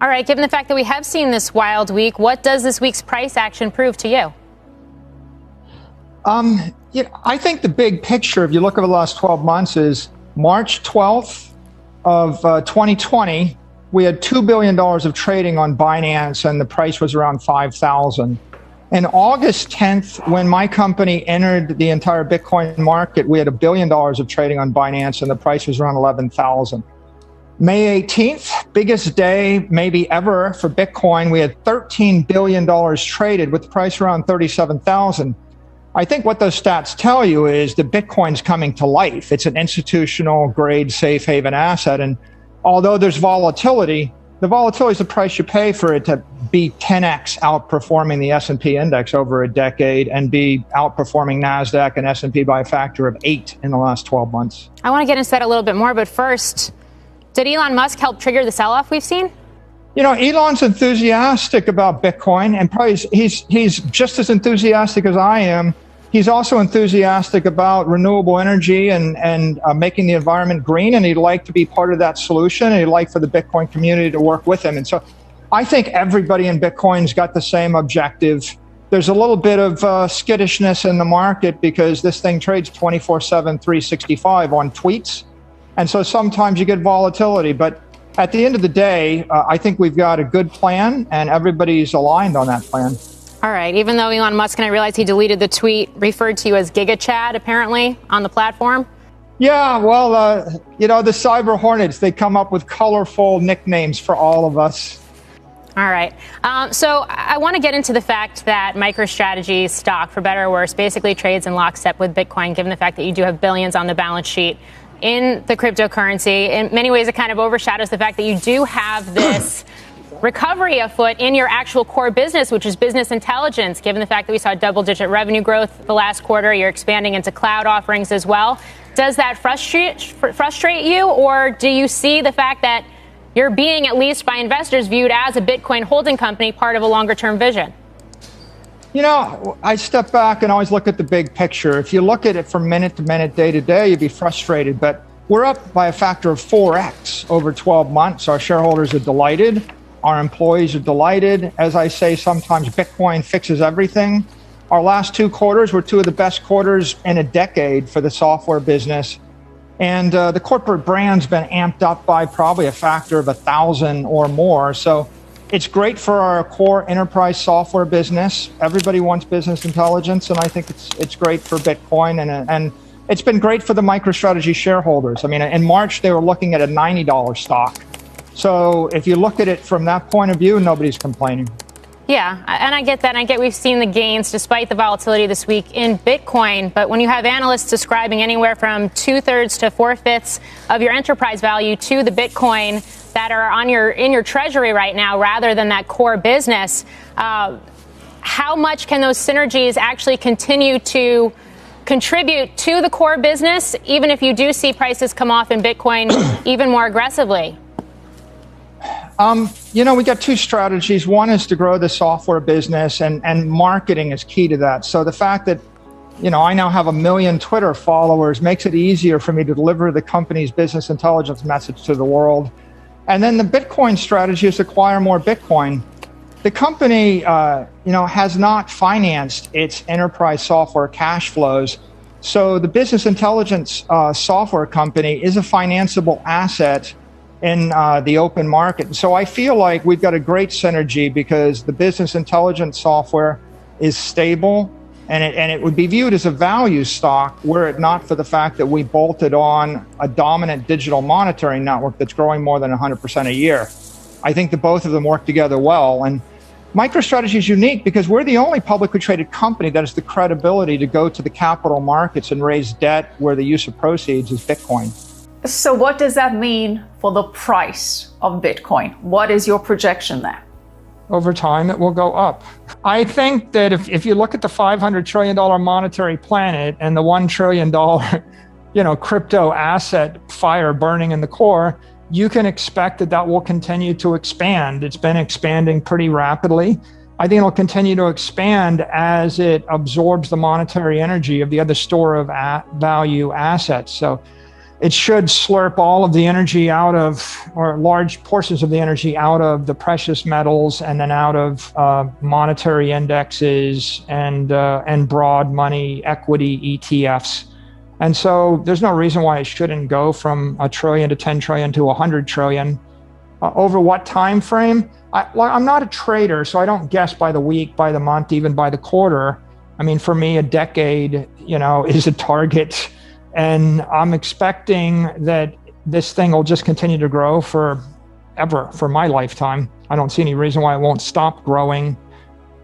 All right, given the fact that we have seen this wild week, what does this week's price action prove to you? I think the big picture, if you look over the last 12 months, is March 12th of 2020, we had $2 billion of trading on Binance, and the price was around 5,000. And August 10th, when my company entered the entire Bitcoin market, we had $1 billion of trading on Binance, and the price was around 11,000. May 18th, biggest day maybe ever for Bitcoin, we had $13 billion traded with the price around 37,000. I think what those stats tell you is that Bitcoin's coming to life. It's an institutional grade safe haven asset. And although there's volatility, the volatility is the price you pay for it to be 10x outperforming the S&P index over a decade and be outperforming NASDAQ and S&P by a factor of 8 in the last 12 months. I want to get into that a little bit more, but first, did Elon Musk help trigger the sell-off we've seen? You know, Elon's enthusiastic about Bitcoin, and probably he's just as enthusiastic as I am. He's also enthusiastic about renewable energy and making the environment green, and he'd like to be part of that solution, and he'd like for the Bitcoin community to work with him. And so I think everybody in Bitcoin's got the same objective. There's a little bit of skittishness in the market because this thing trades 24/7, 365 on tweets. And so sometimes you get volatility. But at the end of the day, I think we've got a good plan, and everybody's aligned on that plan. All right. Even though Elon Musk, and I realize he deleted the tweet, referred to you as Giga Chad, apparently, on the platform. Yeah, well, the cyber hornets, they come up with colorful nicknames for all of us. All right. So I want to get into the fact that MicroStrategy stock, for better or worse, basically trades in lockstep with Bitcoin, given the fact that you do have billions on the balance sheet in the cryptocurrency. In many ways, it kind of overshadows the fact that you do have this recovery afoot in your actual core business, which is business intelligence, given the fact that we saw double-digit revenue growth the last quarter. You're expanding into cloud offerings as well. Does that frustrate you, or do you see the fact that you're being, at least by investors, viewed as a Bitcoin holding company, part of a longer-term vision? You know, I step back and always look at the big picture. If you look at it from minute to minute, day to day, you'd be frustrated. But we're up by a factor of 4x over 12 months. Our shareholders are delighted. Our employees are delighted. As I say, sometimes Bitcoin fixes everything. Our last 2 quarters were 2 of the best quarters in a decade for the software business. And the corporate brand's been amped up by probably a factor of 1,000 or more. So it's great for our core enterprise software business. Everybody wants business intelligence, and I think it's great for Bitcoin. And it's been great for the MicroStrategy shareholders. I mean, in March, they were looking at a $90 stock. So if you look at it from that point of view, nobody's complaining. Yeah, and I get that. And I get we've seen the gains despite the volatility this week in Bitcoin. But when you have analysts describing anywhere from 2/3 to 4/5 of your enterprise value to the Bitcoin that are in your treasury right now, rather than that core business, how much can those synergies actually continue to contribute to the core business, even if you do see prices come off in Bitcoin even more aggressively? We got 2 strategies. One is to grow the software business, and marketing is key to that. So the fact that, I now have 1 million Twitter followers makes it easier for me to deliver the company's business intelligence message to the world. And then the Bitcoin strategy is to acquire more Bitcoin. The company, has not financed its enterprise software cash flows. So the business intelligence software company is a financeable asset in the open market. So I feel like we've got a great synergy because the business intelligence software is stable, and it would be viewed as a value stock were it not for the fact that we bolted on a dominant digital monitoring network that's growing more than 100% a year. I think that both of them work together well. And MicroStrategy is unique because we're the only publicly traded company that has the credibility to go to the capital markets and raise debt where the use of proceeds is Bitcoin. So what does that mean for the price of Bitcoin? What is your projection there? Over time, it will go up. I think that if you look at the $500 trillion monetary planet and the $1 trillion, crypto asset fire burning in the core, you can expect that will continue to expand. It's been expanding pretty rapidly. I think it'll continue to expand as it absorbs the monetary energy of the other store of value assets. So it should slurp all of the energy out of, or large portions of the energy out of the precious metals and then out of monetary indexes and broad money equity ETFs. And so there's no reason why it shouldn't go from $1 trillion to 10 trillion to 100 trillion. Over what time frame? I'm not a trader, so I don't guess by the week, by the month, even by the quarter. I mean, for me, a decade, is a target. And I'm expecting that this thing will just continue to grow forever, for my lifetime. I don't see any reason why it won't stop growing,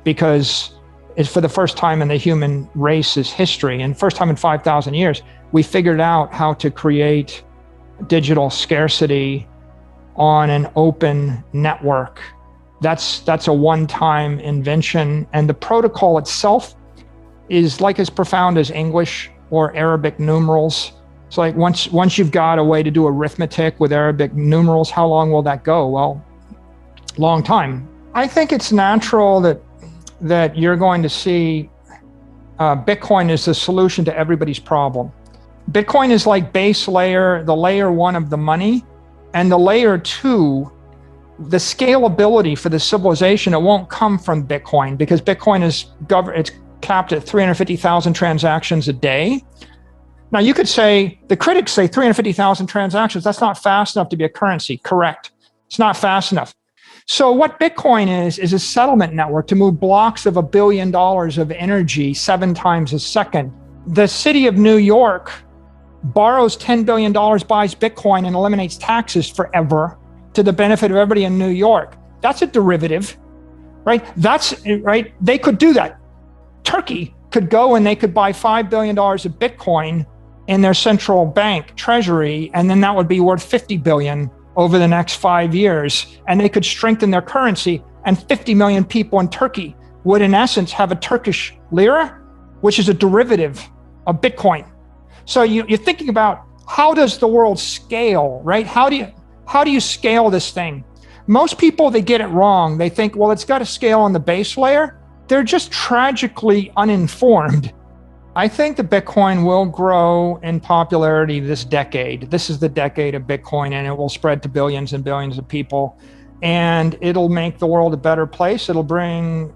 because it's for the first time in the human race's history, and first time in 5,000 years, we figured out how to create digital scarcity on an open network. That's a one-time invention, and the protocol itself is like as profound as English or Arabic numerals. It's like once you've got a way to do arithmetic with Arabic numerals, how long will that go? Well, long time. I think it's natural that you're going to see Bitcoin is the solution to everybody's problem. Bitcoin is like base layer, the layer one of the money, and the layer two, the scalability for the civilization, it won't come from Bitcoin, because Bitcoin it's capped at 350,000 transactions a day. Now you could say, the critics say 350,000 transactions, that's not fast enough to be a currency. Correct. It's not fast enough. So what Bitcoin is a settlement network to move blocks of $1 billion of energy 7 times a second. The city of New York borrows $10 billion, buys Bitcoin, and eliminates taxes forever to the benefit of everybody in New York. That's a derivative, right? Right. They could do that. Turkey could go and they could buy $5 billion of Bitcoin in their central bank treasury, and then that would be worth 50 billion over the next 5 years. And they could strengthen their currency, and 50 million people in Turkey would in essence have a Turkish lira, which is a derivative of Bitcoin. So you're thinking about, how does the world scale, right? How do you scale this thing? Most people, they get it wrong. They think, well, it's got to scale on the base layer. They're just tragically uninformed. I think the Bitcoin will grow in popularity this decade. This is the decade of Bitcoin, and it will spread to billions and billions of people. And it'll make the world a better place. It'll bring,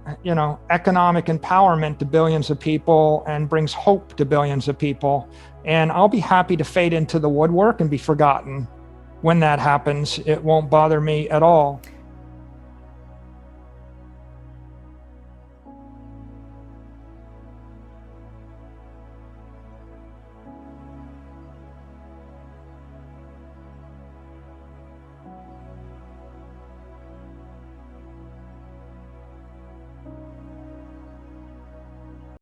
economic empowerment to billions of people and brings hope to billions of people. And I'll be happy to fade into the woodwork and be forgotten. When that happens, it won't bother me at all.